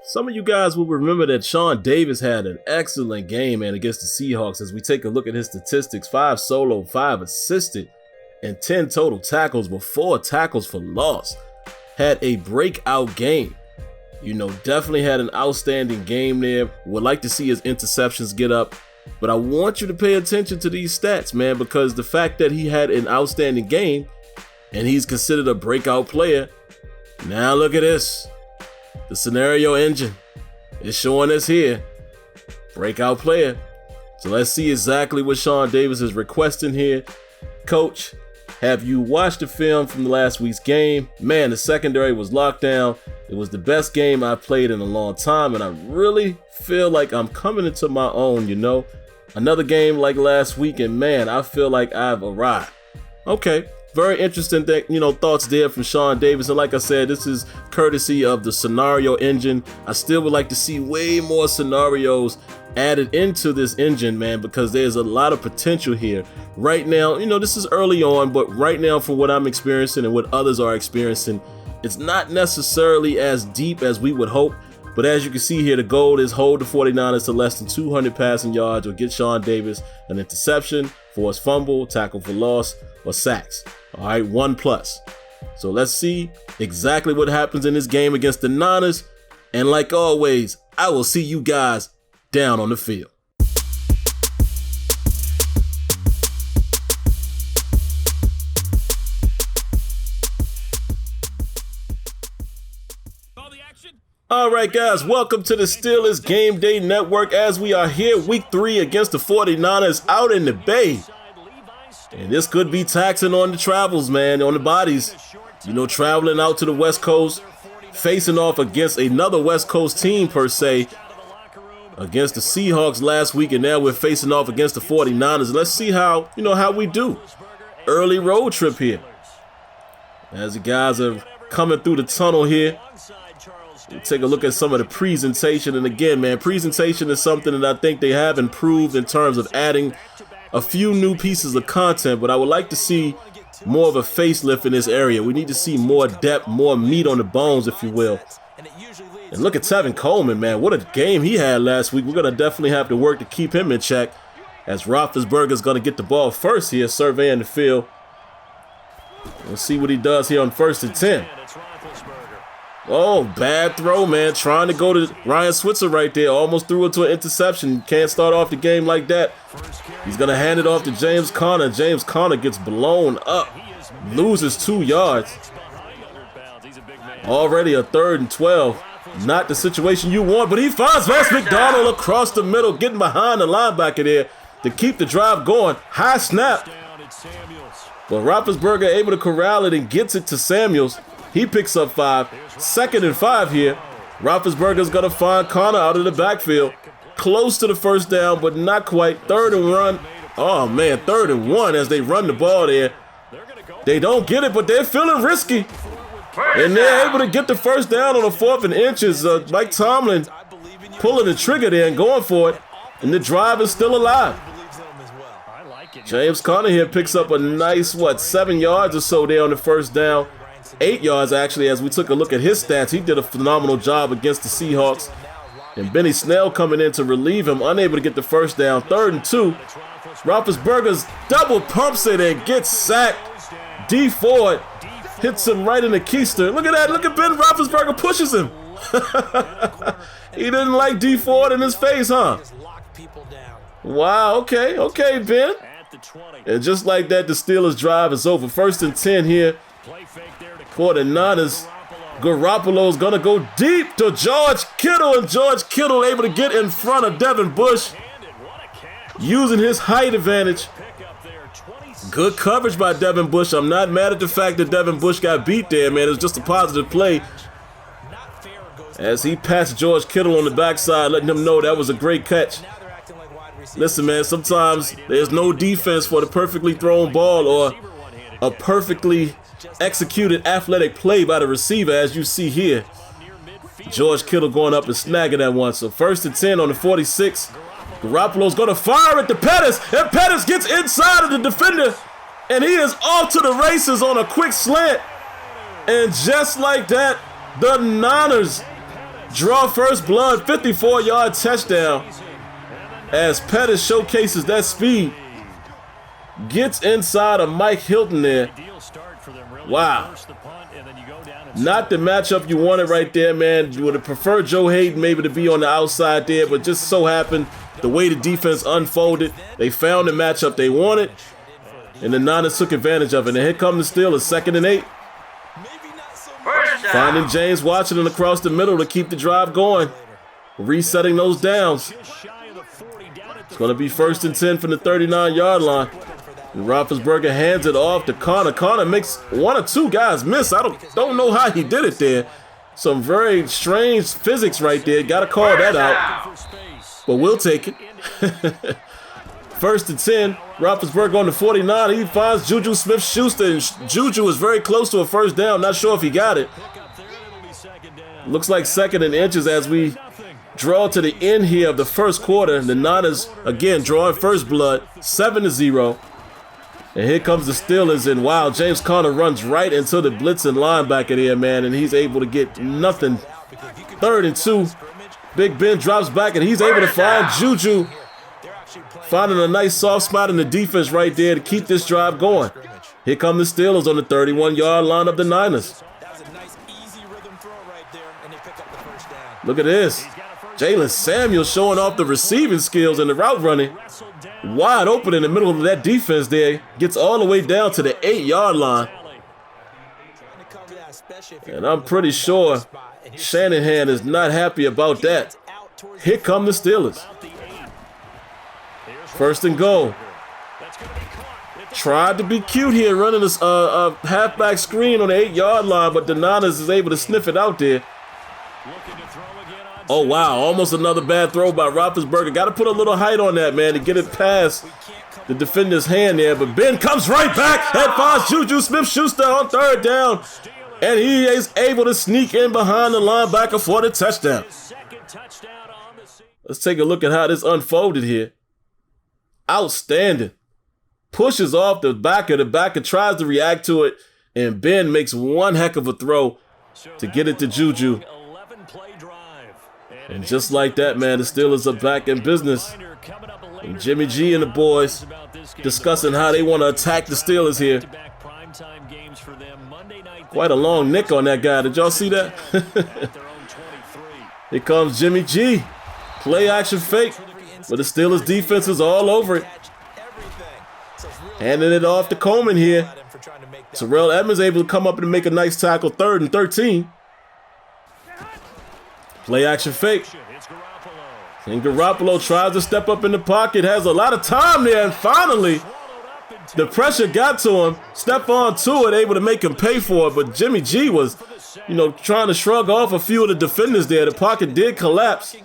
Some of you guys will remember that Sean Davis had an excellent game, man, against the Seahawks. As we take a look at his statistics, 5 solo, 5 assisted, and 10 total tackles, with 4 tackles for loss. Had a breakout game. You know, definitely had an outstanding game there. Would like to see his interceptions get up. But I want you to pay attention to these stats, man, because the fact that he had an outstanding game and he's considered a breakout player. Now look at this. The scenario engine is showing us here. Breakout player. So let's see exactly what Sean Davis is requesting here. Coach, have you watched the film from last week's game? Man, the secondary was locked down. It was the best game I've played in a long time, and I really feel like I'm coming into my own, you know? Another game like last week, and man, I feel like I've arrived. Okay. Very interesting thoughts there from Sean Davis. And like I said, this is courtesy of the scenario engine. I still would like to see way more scenarios added into this engine, man, because there's a lot of potential here. Right now, this is early on, but right now from what I'm experiencing and what others are experiencing, it's not necessarily as deep as we would hope. But as you can see here, the goal is hold the 49ers to less than 200 passing yards or get Sean Davis an interception, force fumble, tackle for loss, or sacks. All right, 1+. So let's see exactly what happens in this game against the Niners. And like always, I will see you guys down on the field. All right, guys, welcome to the Steelers Game Day Network as we are here week 3 against the 49ers out in the Bay. And this could be taxing on the travels, man, on the bodies. Traveling out to the West Coast, facing off against another West Coast team, per se, against the Seahawks last week, and now we're facing off against the 49ers. Let's see how we do. Early road trip here. As the guys are coming through the tunnel here, we'll take a look at some of the presentation. And again, man, presentation is something that I think they have improved in terms of adding a few new pieces of content, but I would like to see more of a facelift in this area. We need to see more depth, more meat on the bones, if you will. And look at Tevin Coleman, man. What a game he had last week. We're going to definitely have to work to keep him in check, as Roethlisberger is going to get the ball first here, surveying the field. We'll see what he does here on 1st and 10. Oh, bad throw, man. Trying to go to Ryan Switzer right there. Almost threw it to an interception. Can't start off the game like that. He's going to hand it off to James Conner. James Conner gets blown up. Loses 2 yards. Already a 3rd and 12. Not the situation you want, but he finds Vance McDonald across the middle, getting behind the linebacker there to keep the drive going. High snap. But Roethlisberger able to corral it and gets it to Samuels. He picks up 5. 2nd and 5 here. Roethlisberger's going to find Conner out of the backfield. Close to the first down, but not quite. 3rd and run. Oh, man, 3rd and 1 as they run the ball there. They don't get it, but they're feeling risky. And they're able to get the first down on the 4th and inches. Mike Tomlin pulling the trigger there and going for it. And the drive is still alive. James Conner here picks up a nice, 7 yards or so there on the first down. 8 yards, actually, as we took a look at his stats. He did a phenomenal job against the Seahawks. And Benny Snell coming in to relieve him, unable to get the first down. 3rd and 2. Roethlisberger's double pumps it and gets sacked. D Ford hits him right in the keister. Look at that. Look at Ben Roethlisberger pushes him. He didn't like D Ford in his face, huh? Wow, okay. Okay, Ben. And just like that, the Steelers' drive is over. 1st and 10 here for the Niners. Garoppolo's going to go deep to George Kittle, and George Kittle able to get in front of Devin Bush using his height advantage. Good coverage by Devin Bush. I'm not mad at the fact that Devin Bush got beat there, man. It was just a positive play as he passed George Kittle on the backside, letting him know that was a great catch. Listen, man, sometimes there's no defense for the perfectly thrown ball or a perfectly executed athletic play by the receiver, as you see here. George Kittle going up and snagging that one. So 1st and 10 on the 46. Garoppolo's going to fire at the Pettis, and Pettis gets inside of the defender, and he is off to the races on a quick slant. And just like that, the Niners Draw first blood, 54-yard touchdown. As Pettis showcases that speed. Gets inside of Mike Hilton there. Wow. Not the matchup you wanted right there, man. You would have preferred Joe Hayden maybe to be on the outside there, but just so happened the way the defense unfolded, they found the matchup they wanted, and the Niners took advantage of it. And here come the Steelers, 2nd and 8. Finding James Washington across the middle to keep the drive going. Resetting those downs. It's going to be 1st and 10 from the 39-yard line. And Roethlisberger hands it off to Connor. Connor makes one or two guys miss. I don't know how he did it there. Some very strange physics right there. Got to call that out. But we'll take it. 1st and 10. Roethlisberger on the 49. He finds Juju Smith-Schuster. And Juju is very close to a first down. Not sure if he got it. Looks like 2nd and inches as we draw to the end here of the first quarter. The Niners, again, drawing first blood. 7-0. And here comes the Steelers, and wow, James Conner runs right into the blitzing linebacker there, man, and he's able to get nothing. 3rd and 2. Big Ben drops back, and he's able to find Juju. Finding a nice soft spot in the defense right there to keep this drive going. Here come the Steelers on the 31-yard line of the Niners. Look at this. Jalen Samuels showing off the receiving skills and the route running. Wide open in the middle of that defense there. Gets all the way down to the 8-yard line. And I'm pretty sure Shanahan is not happy about that. Here come the Steelers. 1st and goal. Tried to be cute here running a halfback screen on the 8-yard line, but the Niners is able to sniff it out there. Oh, wow. Almost another bad throw by Roethlisberger. Got to put a little height on that, man, to get it past the defender's hand there. But Ben comes right back and finds Juju Smith-Schuster on 3rd down. And he is able to sneak in behind the linebacker for the touchdown. Let's take a look at how this unfolded here. Outstanding. Pushes off the backer tries to react to it. And Ben makes one heck of a throw to get it to Juju. And just like that, man, the Steelers are back in business. And Jimmy G and the boys discussing how they want to attack the Steelers here. Quite a long nick on that guy. Did y'all see that? Here comes Jimmy G. Play action fake. But the Steelers defense is all over it. Handing it off to Coleman here. Terrell Edmonds able to come up and make a nice tackle. 3rd and 13. Play action fake. And Garoppolo tries to step up in the pocket. Has a lot of time there. And finally, the pressure got to him. Stephon Tuitt able to make him pay for it. But Jimmy G was, trying to shrug off a few of the defenders there. The pocket did collapse.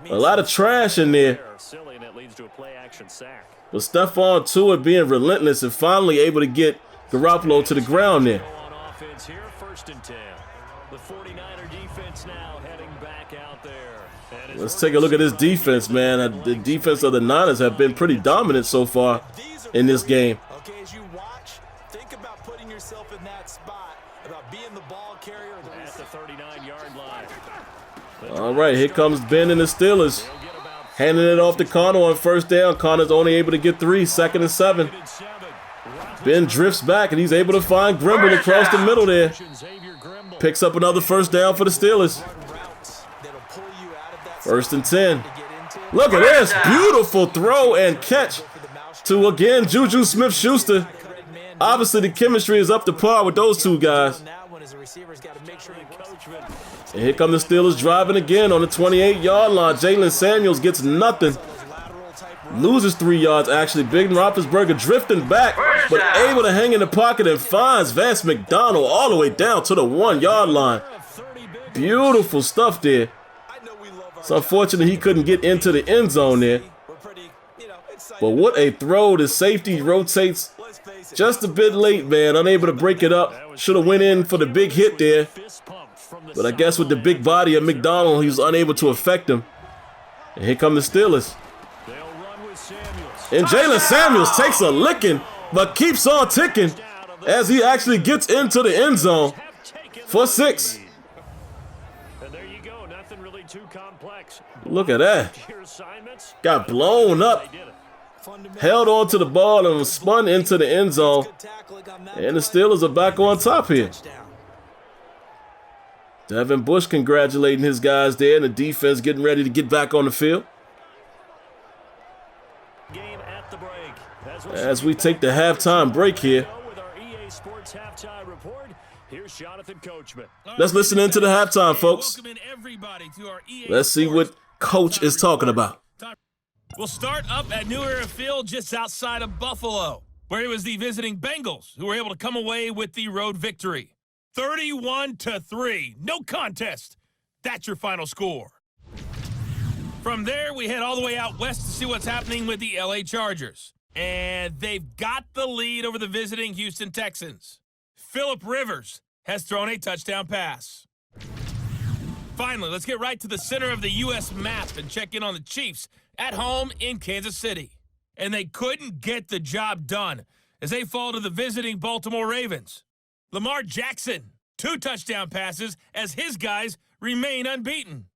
A lot of trash in there. But Stephon Tuitt being relentless and finally able to get Garoppolo to the ground there. Let's take a look at this defense, man. The defense of the Niners have been pretty dominant so far in this game. As you watch, think about putting yourself in that spot, about being the ball carrier at the 39-yard line. All right, here comes Ben and the Steelers. Handing it off to Connor on 1st down. Connor's only able to get 3, 2nd and 7. Ben drifts back, and he's able to find Grimble across the middle there. Picks up another 1st down for the Steelers. 1st and 10. Look at this. Beautiful throw and catch to, again, Juju Smith-Schuster. Obviously, the chemistry is up to par with those two guys. And here come the Steelers driving again on the 28-yard line. Jalen Samuels gets nothing. Loses 3 yards, actually. Big Roethlisberger drifting back, but able to hang in the pocket and finds Vance McDonald all the way down to the 1-yard line. Beautiful stuff there. It's unfortunate he couldn't get into the end zone there. But what a throw. The safety rotates just a bit late, man. Unable to break it up. Should have went in for the big hit there. But I guess with the big body of McDonald, he was unable to affect him. And here come the Steelers. And Jalen Samuels takes a licking, but keeps on ticking as he actually gets into the end zone for 6. Look at that. Got blown up. Held on to the ball and was spun into the end zone. And the Steelers are back on top here. Devin Bush congratulating his guys there, and the defense getting ready to get back on the field. As we take the halftime break here. Let's listen into the halftime, folks. Let's see what Coach is talking about. We'll start up at New Era Field just outside of Buffalo, where it was the visiting Bengals who were able to come away with the road victory. 31-3. No contest. That's your final score. From there, we head all the way out west to see what's happening with the LA Chargers. And they've got the lead over the visiting Houston Texans. Phillip Rivers has thrown a touchdown pass. Finally, let's get right to the center of the U.S. map and check in on the Chiefs at home in Kansas City. And they couldn't get the job done as they fall to the visiting Baltimore Ravens. Lamar Jackson, 2 touchdown passes as his guys remain unbeaten.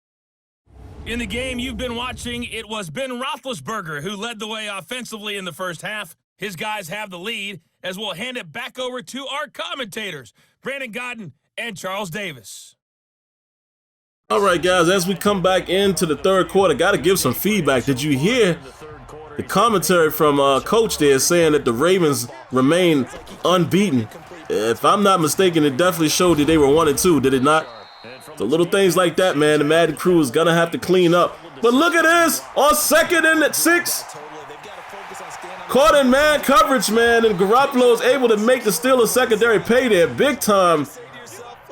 In the game you've been watching, it was Ben Roethlisberger who led the way offensively in the first half. His guys have the lead as we'll hand it back over to our commentators, Brandon Godden and Charles Davis. All right, guys, as we come back into the third quarter, got to give some feedback. Did you hear the commentary from Coach there saying that the Ravens remain unbeaten? If I'm not mistaken, it definitely showed that they were 1-2, did it not? The little things like that, man, the Madden crew is going to have to clean up. But look at this, on 2nd and 6. Caught in man coverage, man, and Garoppolo is able to make the Steelers secondary pay there. Big time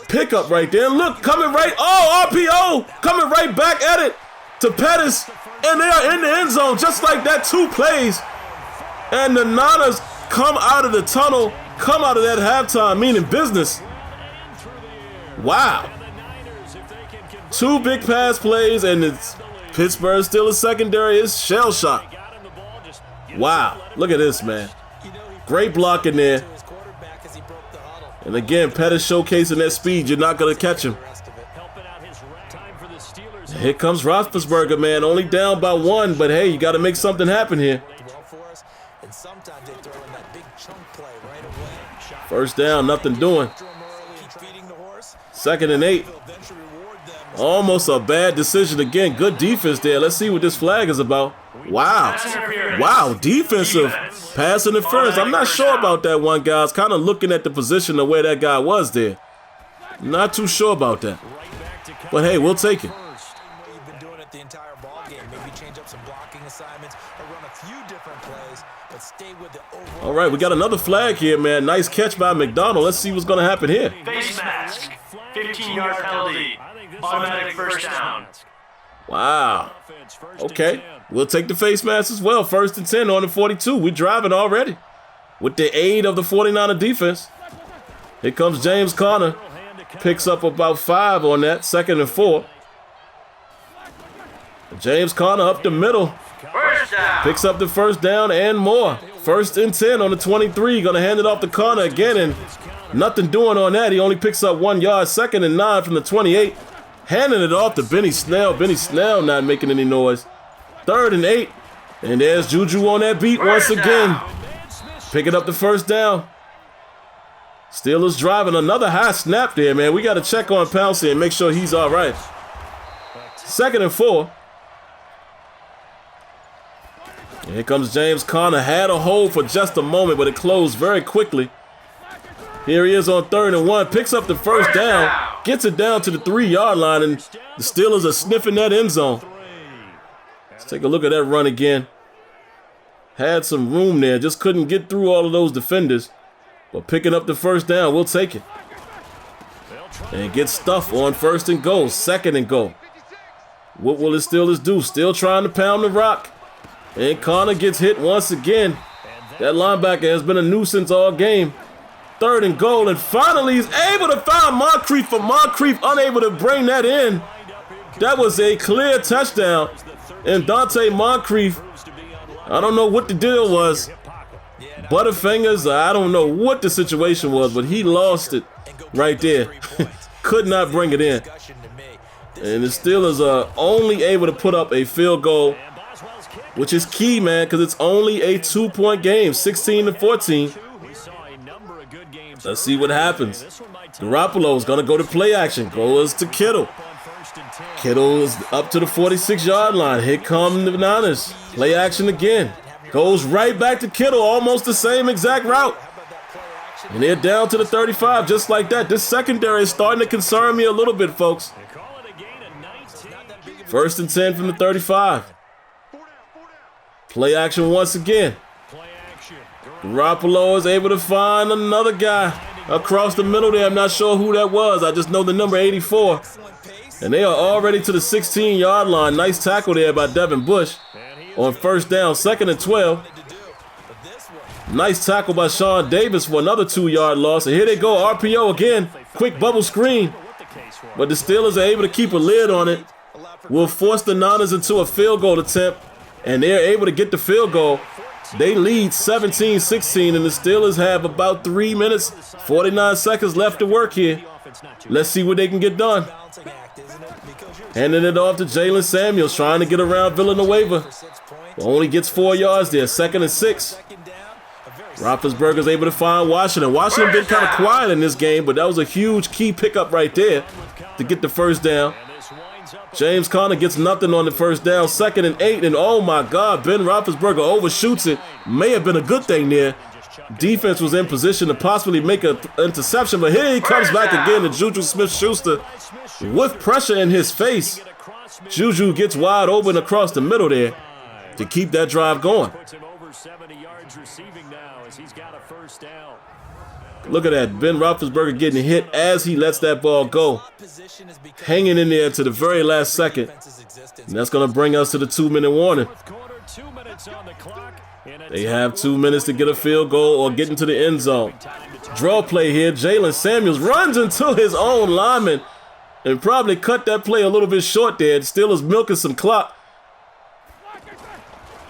pickup right there. And look, coming right, RPO, coming right back at it to Pettis. And they are in the end zone just like that, 2 plays. And the Niners come out of the tunnel, come out of that halftime, meaning business. Wow. 2 big pass plays, and it's Pittsburgh Steelers secondary is shell-shocked. Wow, look at this, man. Great block in there. And again, Pettis showcasing that speed. You're not going to catch him. Here comes Roethlisberger, man. Only down by 1, but hey, you got to make something happen here. First down, nothing doing. 2nd and 8. Almost a bad decision again. Good defense there. Let's see what this flag is about. Wow. Wow, defensive pass interference. I'm not sure about that one, guys. Kind of looking at the position of where that guy was there. Not too sure about that. But hey, we'll take it. All right, we got another flag here, man. Nice catch by McDonald. Let's see what's going to happen here. Face mask. 15-yard penalty. Automatic first down. Wow. Okay, we'll take the face mask as well. 1st and 10 on the 42. We're driving already with the aid of the 49er defense. Here comes James Conner. Picks up about 5 on that. 2nd and 4. James Conner up the middle. Picks up the first down and more. 1st and 10 on the 23. Going to hand it off to Conner again, and nothing doing on that. He only picks up 1 yard. 2nd and 9 from the 28. Handing it off to Benny Snell. Benny Snell not making any noise. 3rd and 8. And there's Juju on that beat once again. Picking up the first down. Steelers driving. Another high snap there, man. We got to check on Pouncey and make sure he's all right. 2nd and 4. And here comes James Conner. Had a hold for just a moment, but it closed very quickly. Here he is on 3rd and 1. Picks up the first down. Gets it down to the 3-yard line, and the Steelers are sniffing that end zone. Let's take a look at that run again. Had some room there. Just couldn't get through all of those defenders. But picking up the first down, we'll take it. And get stuffed on 1st and goal. 2nd and goal. What will the Steelers do? Still trying to pound the rock. And Conner gets hit once again. That linebacker has been a nuisance all game. 3rd and goal, and finally he's able to find Moncrief, for Moncrief unable to bring that in. That was a clear touchdown. And Dante Moncrief, I don't know what the deal was. Butterfingers, I don't know what the situation was, but he lost it right there. Could not bring it in. And the Steelers are only able to put up a field goal, which is key, man, because it's only a 2-point game, 16-14. Let's see what happens. Garoppolo is going to go to play action. Goes to Kittle. Kittle is up to the 46-yard line. Here come the Niners. Play action again. Goes right back to Kittle, almost the same exact route. And they're down to the 35 just like that. This secondary is starting to concern me a little bit, folks. 1st and 10 from the 35. Play action once again. Garoppolo is able to find another guy across the middle there. I'm not sure who that was. I just know the number 84. And they are already to the 16-yard line. Nice tackle there by Devin Bush on 1st down, 2nd and 12. Nice tackle by Sean Davis for another 2-yard loss. And here they go, RPO again. Quick bubble screen. But the Steelers are able to keep a lid on it. Will force the Niners into a field goal attempt. And they're able to get the field goal. They lead 17-16, and the Steelers have about 3 minutes, 49 seconds left to work here. Let's see what they can get done. Handing it off to Jalen Samuels, trying to get around Villanueva. Only gets 4 yards there, 2nd and 6. Roethlisberger's able to find Washington. Washington been kind of quiet in this game, but that was a huge key pickup right there to get the 1st down. James Conner gets nothing on the 1st down, 2nd and 8, and oh my God, Ben Roethlisberger overshoots it. May have been a good thing there. Defense was in position to possibly make an interception, but here he comes back again to Juju Smith-Schuster with pressure in his face. Juju gets wide open across the middle there to keep that drive going. Look at that, Ben Roethlisberger getting hit as he lets that ball go. Hanging in there to the very last second. And that's going to bring us to the 2-minute warning. They have 2 minutes to get a field goal or get into the end zone. Draw play here. Jalen Samuels runs into his own lineman and probably cut that play a little bit short there. The Steelers milking some clock.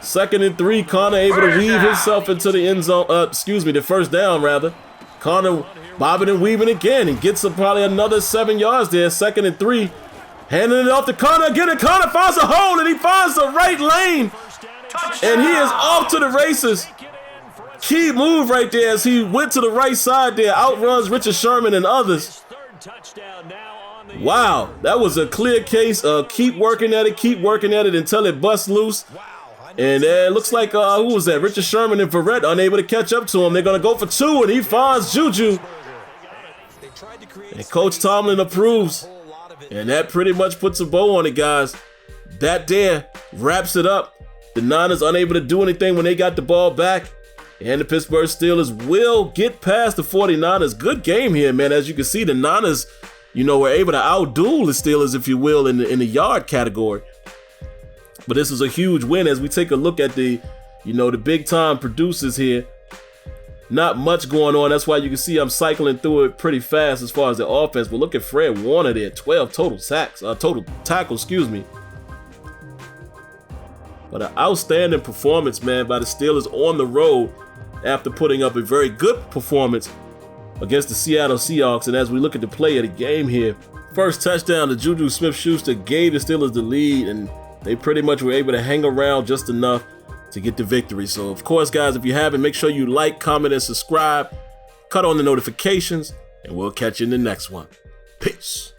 2nd and 3. Conner able to weave himself into the end zone. The 1st down rather. Conner bobbing and weaving again and gets probably another 7 yards there. 2nd and 3. Handing it off to Conner again, and Conner finds a hole and he finds the right lane. And he is off to the races. Key move right there as he went to the right side there. Outruns Richard Sherman and others. Wow, that was a clear case of keep working at it until it busts loose. And it looks like, who was that? Richard Sherman and Verrett unable to catch up to him. They're going to go for 2, and he finds Juju. And Coach Tomlin approves. And that pretty much puts a bow on it, guys. That there wraps it up. The Niners unable to do anything when they got the ball back. And the Pittsburgh Steelers will get past the 49ers. Good game here, man. As you can see, the Niners, were able to outduel the Steelers, if you will, in the yard category. But this is a huge win as we take a look at the big time producers here. Not much going on. That's why you can see I'm cycling through it pretty fast as far as the offense. But look at Fred Warner there, 12 total tackles, But an outstanding performance, man, by the Steelers on the road after putting up a very good performance against the Seattle Seahawks. And as we look at the play of the game here, first touchdown to Juju Smith-Schuster gave the Steelers the lead, and they pretty much were able to hang around just enough to get the victory. So, of course, guys, if you haven't, make sure you like, comment, and subscribe. Cut on the notifications, and we'll catch you in the next one. Peace.